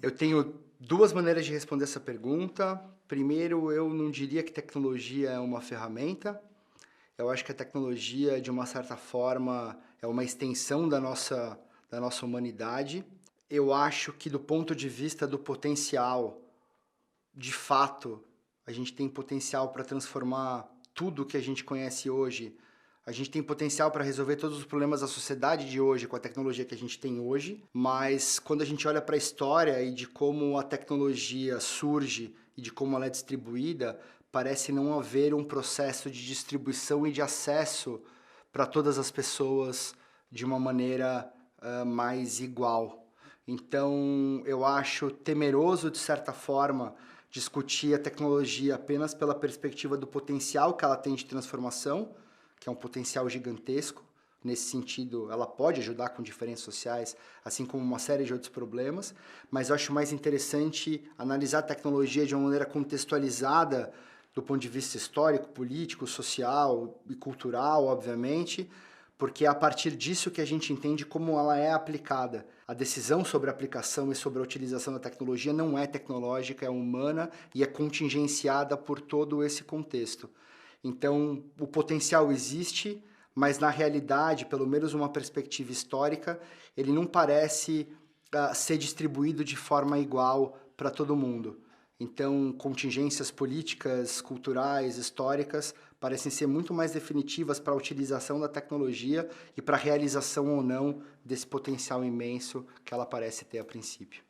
Eu tenho duas maneiras de responder essa pergunta. Primeiro, eu não diria que tecnologia é uma ferramenta. Eu acho que a tecnologia, de uma certa forma, é uma extensão da nossa humanidade. Eu acho que, do ponto de vista do potencial, de fato, a gente tem potencial para transformar tudo que a gente conhece hoje. A gente tem potencial para resolver todos os problemas da sociedade de hoje com a tecnologia que a gente tem hoje, mas quando a gente olha para a história e de como a tecnologia surge e de como ela é distribuída, parece não haver um processo de distribuição e de acesso para todas as pessoas de uma maneira mais igual. Então, eu acho temeroso, de certa forma, discutir a tecnologia apenas pela perspectiva do potencial que ela tem de transformação, que é um potencial gigantesco. Nesse sentido, ela pode ajudar com diferenças sociais, assim como uma série de outros problemas, mas eu acho mais interessante analisar a tecnologia de uma maneira contextualizada do ponto de vista histórico, político, social e cultural, obviamente, porque é a partir disso que a gente entende como ela é aplicada. A decisão sobre a aplicação e sobre a utilização da tecnologia não é tecnológica, é humana e é contingenciada por todo esse contexto. Então, o potencial existe, mas na realidade, pelo menos uma perspectiva histórica, ele não parece ser distribuído de forma igual para todo mundo. Então, contingências políticas, culturais, históricas, parecem ser muito mais definitivas para a utilização da tecnologia e para a realização ou não desse potencial imenso que ela parece ter a princípio.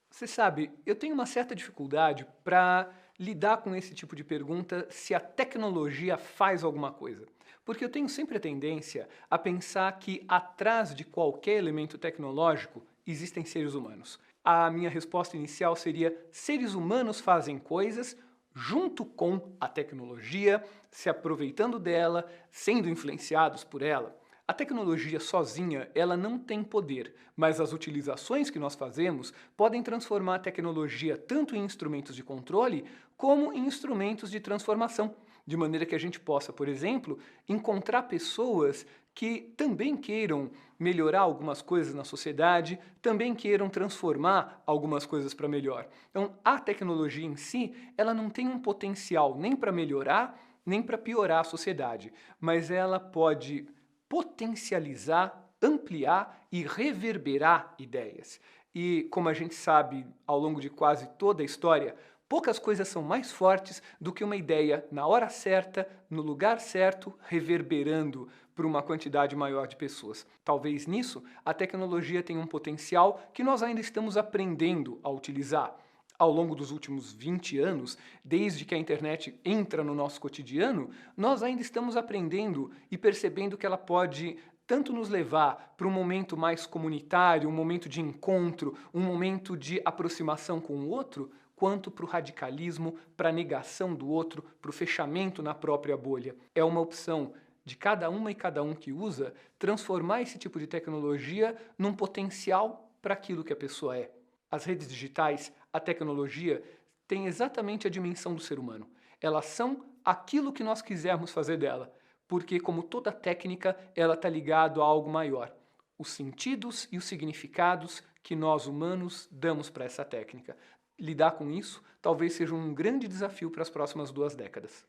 Você sabe, eu tenho uma certa dificuldade para lidar com esse tipo de pergunta se a tecnologia faz alguma coisa. Porque eu tenho sempre a tendência a pensar que atrás de qualquer elemento tecnológico existem seres humanos. A minha resposta inicial seria: seres humanos fazem coisas junto com a tecnologia, se aproveitando dela, sendo influenciados por ela. A tecnologia sozinha, ela não tem poder, mas as utilizações que nós fazemos podem transformar a tecnologia tanto em instrumentos de controle, como em instrumentos de transformação, de maneira que a gente possa, por exemplo, encontrar pessoas que também queiram melhorar algumas coisas na sociedade, também queiram transformar algumas coisas para melhor. Então, a tecnologia em si, ela não tem um potencial nem para melhorar, nem para piorar a sociedade, mas ela pode potencializar, ampliar e reverberar ideias. E, como a gente sabe ao longo de quase toda a história, poucas coisas são mais fortes do que uma ideia na hora certa, no lugar certo, reverberando por uma quantidade maior de pessoas. Talvez nisso a tecnologia tenha um potencial que nós ainda estamos aprendendo a utilizar. Ao longo dos últimos 20 anos, desde que a internet entra no nosso cotidiano, nós ainda estamos aprendendo e percebendo que ela pode tanto nos levar para um momento mais comunitário, um momento de encontro, um momento de aproximação com o outro, quanto para o radicalismo, para a negação do outro, para o fechamento na própria bolha. É uma opção de cada uma e cada um que usa transformar esse tipo de tecnologia num potencial para aquilo que a pessoa é. As redes digitais, a tecnologia, têm exatamente a dimensão do ser humano. Elas são aquilo que nós quisermos fazer dela, porque, como toda técnica, ela está ligada a algo maior. Os sentidos e os significados que nós humanos damos para essa técnica. Lidar com isso talvez seja um grande desafio para as próximas 2 décadas.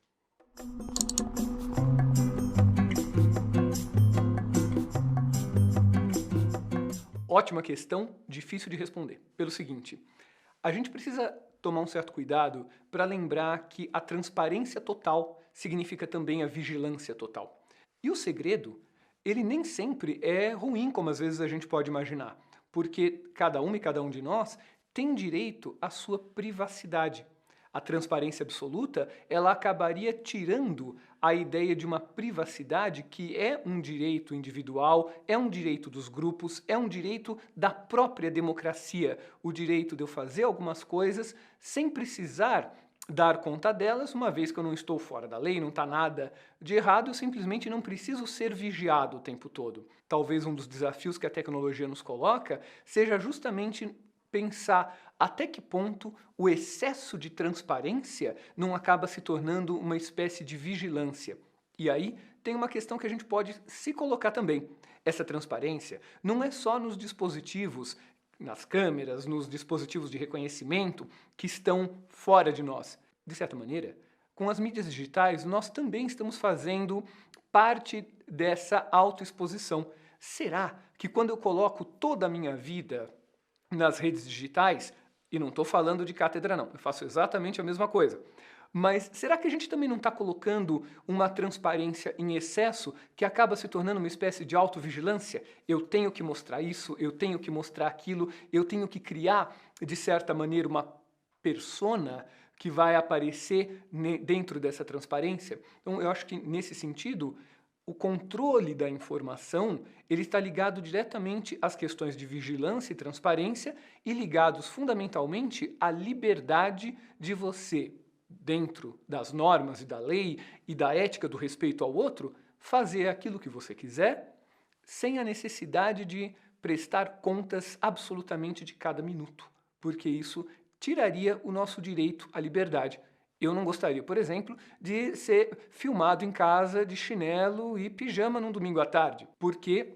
Ótima questão, difícil de responder. Pelo seguinte, a gente precisa tomar um certo cuidado para lembrar que a transparência total significa também a vigilância total. E o segredo, ele nem sempre é ruim, como às vezes a gente pode imaginar, porque cada uma e cada um de nós tem direito à sua privacidade. A transparência absoluta, ela acabaria tirando a ideia de uma privacidade que é um direito individual, é um direito dos grupos, é um direito da própria democracia, o direito de eu fazer algumas coisas sem precisar dar conta delas, uma vez que eu não estou fora da lei, não está nada de errado, eu simplesmente não preciso ser vigiado o tempo todo. Talvez um dos desafios que a tecnologia nos coloca seja justamente pensar até que ponto o excesso de transparência não acaba se tornando uma espécie de vigilância. E aí tem uma questão que a gente pode se colocar também. Essa transparência não é só nos dispositivos, nas câmeras, nos dispositivos de reconhecimento que estão fora de nós. De certa maneira, com as mídias digitais, nós também estamos fazendo parte dessa autoexposição. Será que quando eu coloco toda a minha vida nas redes digitais, e não estou falando de cátedra não, eu faço exatamente a mesma coisa, mas será que a gente também não está colocando uma transparência em excesso que acaba se tornando uma espécie de autovigilância? Eu tenho que mostrar isso, eu tenho que mostrar aquilo, eu tenho que criar, de certa maneira, uma persona que vai aparecer dentro dessa transparência. Então, eu acho que, nesse sentido, o controle da informação ele está ligado diretamente às questões de vigilância e transparência e ligados fundamentalmente à liberdade de você, dentro das normas e da lei e da ética do respeito ao outro, fazer aquilo que você quiser sem a necessidade de prestar contas absolutamente de cada minuto, porque isso tiraria o nosso direito à liberdade. Eu não gostaria, por exemplo, de ser filmado em casa de chinelo e pijama num domingo à tarde, porque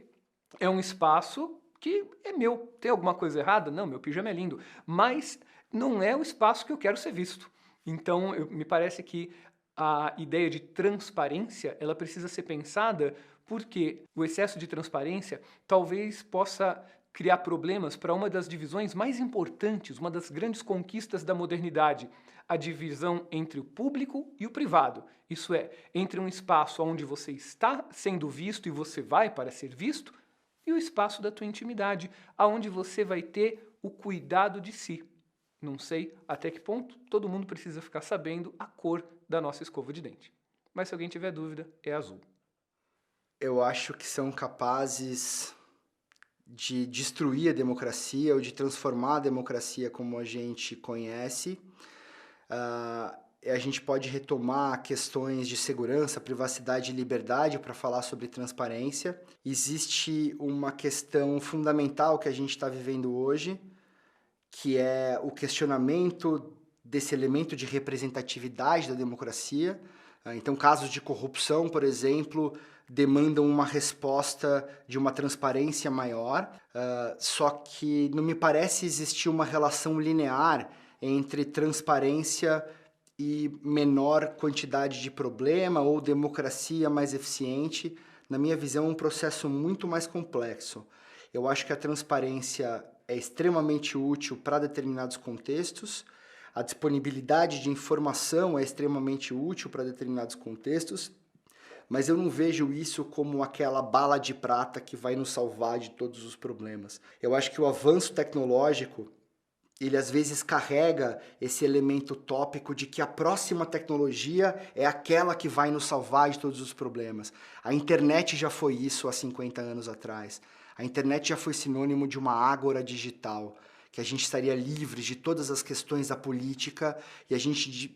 é um espaço que é meu. Tem alguma coisa errada? Não, meu pijama é lindo, mas não é o espaço que eu quero ser visto. Então, me parece que a ideia de transparência ela precisa ser pensada porque o excesso de transparência talvez possa criar problemas para uma das divisões mais importantes, uma das grandes conquistas da modernidade, a divisão entre o público e o privado. Isso é, entre um espaço onde você está sendo visto e você vai para ser visto, e o espaço da tua intimidade, aonde você vai ter o cuidado de si. Não sei até que ponto todo mundo precisa ficar sabendo a cor da nossa escova de dente. Mas se alguém tiver dúvida, é azul. Eu acho que são capazes de destruir a democracia ou de transformar a democracia como a gente conhece. A gente pode retomar questões de segurança, privacidade e liberdade para falar sobre transparência. Existe uma questão fundamental que a gente está vivendo hoje, que é o questionamento desse elemento de representatividade da democracia. Então, casos de corrupção, por exemplo, demandam uma resposta de uma transparência maior, só que não me parece existir uma relação linear entre transparência e menor quantidade de problema ou democracia mais eficiente. Na minha visão, é um processo muito mais complexo. Eu acho que a transparência é extremamente útil para determinados contextos, a disponibilidade de informação é extremamente útil para determinados contextos, mas eu não vejo isso como aquela bala de prata que vai nos salvar de todos os problemas. Eu acho que o avanço tecnológico, ele às vezes carrega esse elemento tópico de que a próxima tecnologia é aquela que vai nos salvar de todos os problemas. A internet já foi isso há 50 anos atrás. A internet já foi sinônimo de uma ágora digital, que a gente estaria livre de todas as questões da política e a gente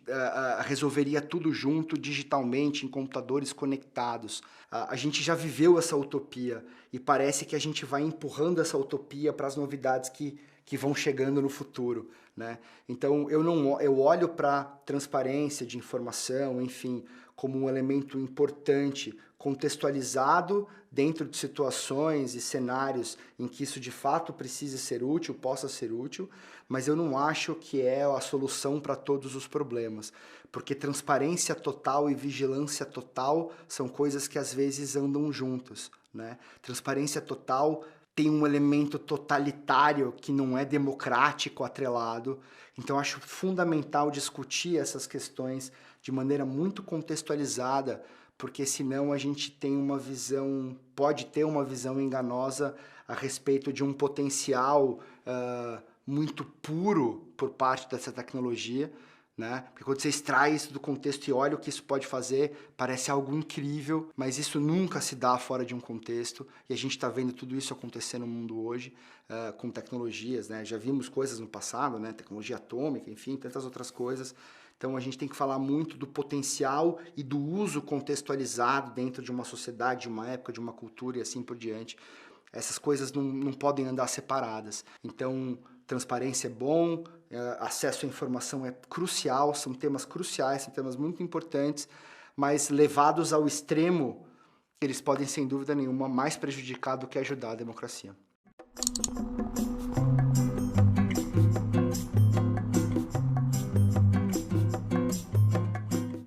resolveria tudo junto, digitalmente, em computadores conectados. A gente já viveu essa utopia e parece que a gente vai empurrando essa utopia para as novidades que vão chegando no futuro, né? Então, eu olho para transparência de informação, enfim, como um elemento importante, contextualizado dentro de situações e cenários em que isso de fato precise ser útil, possa ser útil, mas eu não acho que é a solução para todos os problemas, porque transparência total e vigilância total são coisas que às vezes andam juntos, né? Transparência total tem um elemento totalitário que não é democrático atrelado. Então, acho fundamental discutir essas questões de maneira muito contextualizada, porque senão a gente tem uma visão, pode ter uma visão enganosa a respeito de um potencial muito puro por parte dessa tecnologia, né? Porque quando você extrai isso do contexto e olha o que isso pode fazer, parece algo incrível, mas isso nunca se dá fora de um contexto, e a gente está vendo tudo isso acontecer no mundo hoje, com tecnologias, né? Já vimos coisas no passado, né? Tecnologia atômica, enfim, tantas outras coisas. Então a gente tem que falar muito do potencial e do uso contextualizado dentro de uma sociedade, de uma época, de uma cultura e assim por diante. Essas coisas não podem andar separadas. Então, transparência é bom, acesso à informação é crucial, são temas cruciais, são temas muito importantes, mas levados ao extremo, eles podem, sem dúvida nenhuma, mais prejudicar do que ajudar a democracia.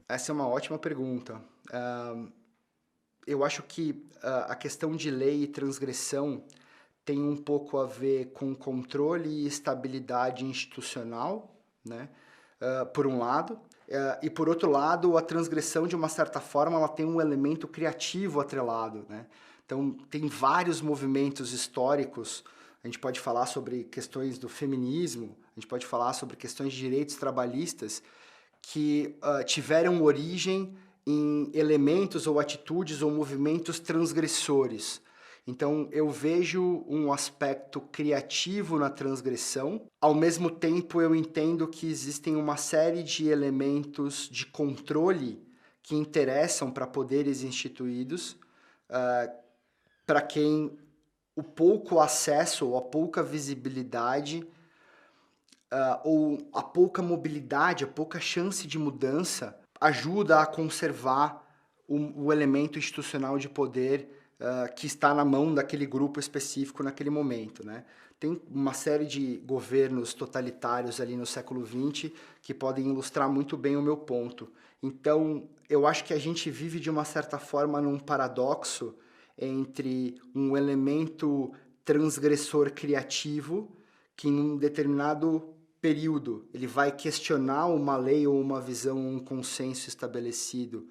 Essa é uma ótima pergunta. Eu acho que a questão de lei e transgressão tem um pouco a ver com controle e estabilidade institucional, né? Por um lado. E por outro lado, a transgressão, de uma certa forma, ela tem um elemento criativo atrelado, né? Então, tem vários movimentos históricos. A gente pode falar sobre questões do feminismo, a gente pode falar sobre questões de direitos trabalhistas que tiveram origem em elementos ou atitudes ou movimentos transgressores. Então, eu vejo um aspecto criativo na transgressão. Ao mesmo tempo, eu entendo que existem uma série de elementos de controle que interessam para poderes instituídos, para quem o pouco acesso ou a pouca visibilidade ou a pouca mobilidade, a pouca chance de mudança ajuda a conservar o elemento institucional de poder que está na mão daquele grupo específico naquele momento, né? Tem uma série de governos totalitários ali no século XX que podem ilustrar muito bem o meu ponto. Então, eu acho que a gente vive de uma certa forma num paradoxo entre um elemento transgressor criativo que em um determinado período ele vai questionar uma lei ou uma visão, um consenso estabelecido,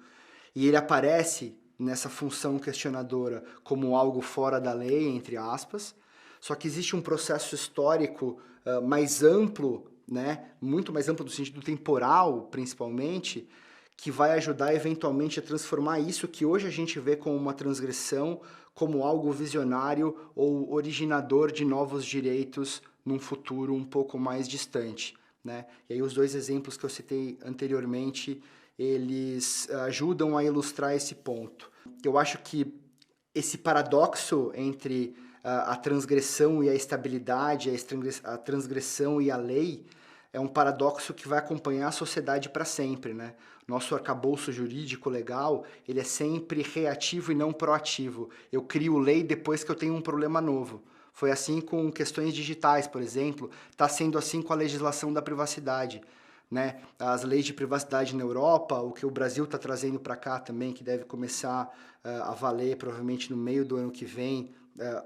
e ele aparece nessa função questionadora como algo fora da lei, entre aspas. Só que existe um processo histórico mais amplo, né, muito mais amplo do sentido temporal, principalmente, que vai ajudar eventualmente a transformar isso que hoje a gente vê como uma transgressão, como algo visionário ou originador de novos direitos num futuro um pouco mais distante, né? E aí os dois exemplos que eu citei anteriormente, eles ajudam a ilustrar esse ponto. Eu acho que esse paradoxo entre a transgressão e a estabilidade, a transgressão e a lei, é um paradoxo que vai acompanhar a sociedade para sempre, né? Nosso arcabouço jurídico legal, ele é sempre reativo e não proativo. Eu crio lei depois que eu tenho um problema novo. Foi assim com questões digitais, por exemplo, está sendo assim com a legislação da privacidade, né? As leis de privacidade na Europa, o que o Brasil está trazendo para cá também, que deve começar a valer provavelmente no meio do ano que vem,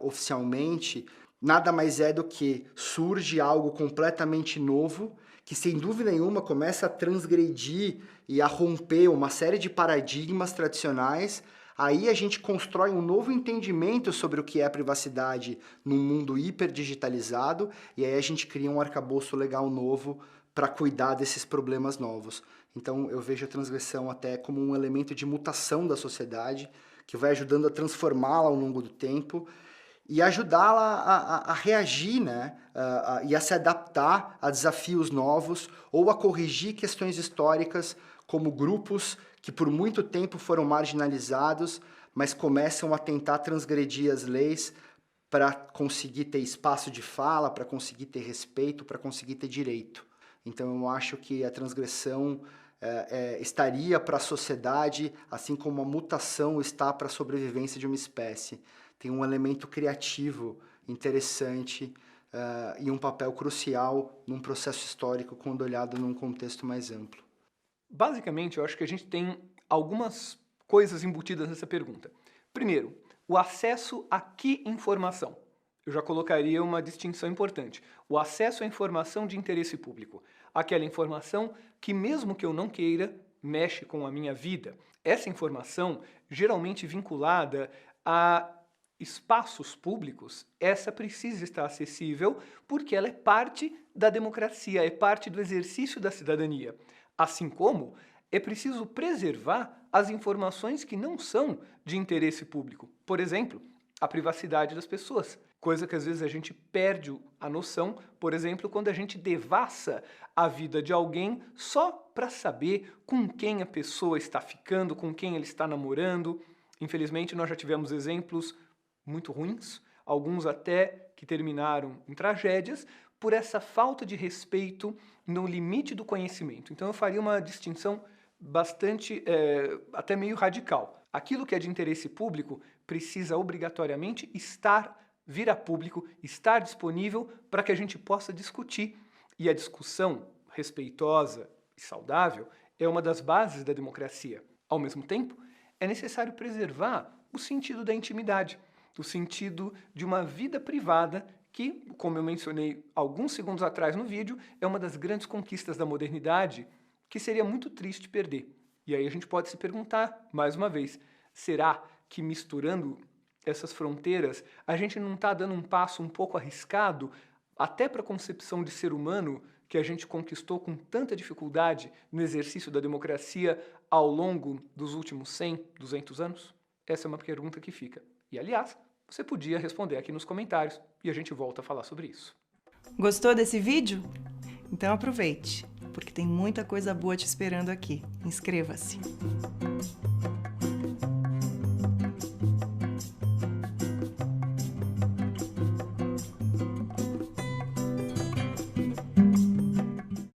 oficialmente, nada mais é do que surge algo completamente novo, que sem dúvida nenhuma começa a transgredir e a romper uma série de paradigmas tradicionais. Aí a gente constrói um novo entendimento sobre o que é a privacidade num mundo hiperdigitalizado, e aí a gente cria um arcabouço legal novo para cuidar desses problemas novos. Então eu vejo a transgressão até como um elemento de mutação da sociedade, que vai ajudando a transformá-la ao longo do tempo e ajudá-la a reagir, né? E a se adaptar a desafios novos ou a corrigir questões históricas, como grupos que por muito tempo foram marginalizados, mas começam a tentar transgredir as leis para conseguir ter espaço de fala, para conseguir ter respeito, para conseguir ter direito. Então eu acho que a transgressão estaria para a sociedade, assim como a mutação está para a sobrevivência de uma espécie. Tem um elemento criativo interessante e um papel crucial num processo histórico quando olhado num contexto mais amplo. Basicamente, eu acho que a gente tem algumas coisas embutidas nessa pergunta. Primeiro, o acesso a que informação? Eu já colocaria uma distinção importante. O acesso à informação de interesse público. Aquela informação que, mesmo que eu não queira, mexe com a minha vida. Essa informação, geralmente vinculada a espaços públicos, essa precisa estar acessível porque ela é parte da democracia, é parte do exercício da cidadania. Assim como é preciso preservar as informações que não são de interesse público. Por exemplo, a privacidade das pessoas. Coisa que às vezes a gente perde a noção, por exemplo, quando a gente devassa a vida de alguém só para saber com quem a pessoa está ficando, com quem ele está namorando. Infelizmente, nós já tivemos exemplos muito ruins, alguns até que terminaram em tragédias, por essa falta de respeito no limite do conhecimento. Então eu faria uma distinção bastante, até meio radical. Aquilo que é de interesse público precisa obrigatoriamente vir a público, estar disponível para que a gente possa discutir. E a discussão respeitosa e saudável é uma das bases da democracia. Ao mesmo tempo, é necessário preservar o sentido da intimidade, o sentido de uma vida privada que, como eu mencionei alguns segundos atrás no vídeo, é uma das grandes conquistas da modernidade que seria muito triste perder. E aí a gente pode se perguntar, mais uma vez, será que misturando essas fronteiras a gente não está dando um passo um pouco arriscado até para a concepção de ser humano que a gente conquistou com tanta dificuldade no exercício da democracia ao longo dos últimos 100, 200 anos? Essa é uma pergunta que fica. E, aliás, você podia responder aqui nos comentários e a gente volta a falar sobre isso. Gostou desse vídeo? Então aproveite, porque tem muita coisa boa te esperando aqui. Inscreva-se!